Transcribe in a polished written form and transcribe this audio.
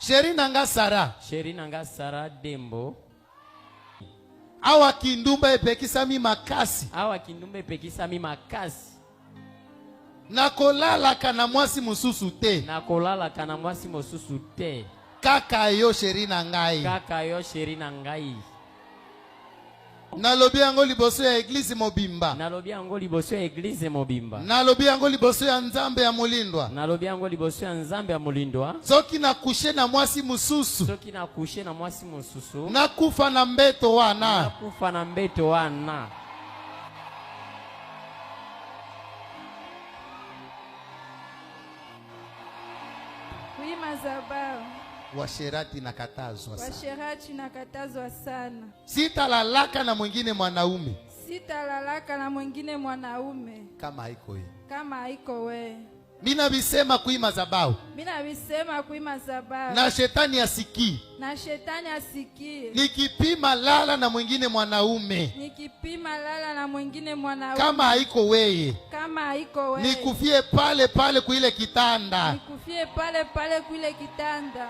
Sheri nanga Sara. Sheri nanga Sara Dembo. Awa kindumba epekisa mi makasi. Awa kindumba epekisa mi makasi. Nakolala kana mwasi mususu te. Nakolala kana mwasi mususu te. Kaka yo sheri nangai. Kaka yo sheri nangai. Nalobi yango liboso ya eglise mobimba. Nalobi yango liboso ya eglise mobimba. Nalobi yango liboso ya nzambe ya mulindwa. Nalobi yango liboso ya nzambe ya mulindwa. Soki na kushe na mwasi mususu. Soki na kushe na mwasi mususu. Nakufa na mbeto wana. Nakufa na mbeto wana. Oui, mazabao. Washerati nakatazwa sana. Washerati nakatazwa sana. Sitalalaka na mwingine mwanaume. Sitalalaka na mwingine mwanaume. Kama haiko wewe. Kama haiko wewe. Mina bisema kui mazabao. Mina bisema kui mazabao. Na shetani asikii. Na shetani asikii. Nikipima lala na mwingine mwanaume. Nikipima lala na mwingine mwanaume. Kama haiko wewe. Kama haiko wewe. Nikufie pale pale kuile kitanda. Nikufie pale pale kuile kitanda.